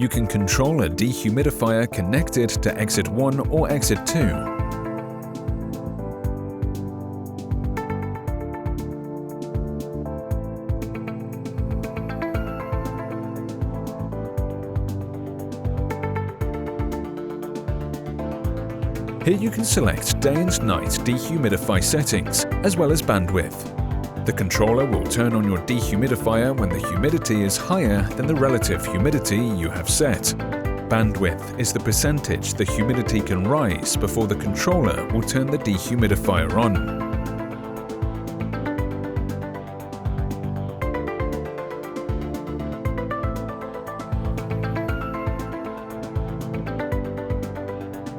You can control a dehumidifier connected to exit 1 or exit 2. Here you can select day and night dehumidify settings, as well as bandwidth. The controller will turn on your dehumidifier when the humidity is higher than the relative humidity you have set. Bandwidth is the percentage the humidity can rise before the controller will turn the dehumidifier on.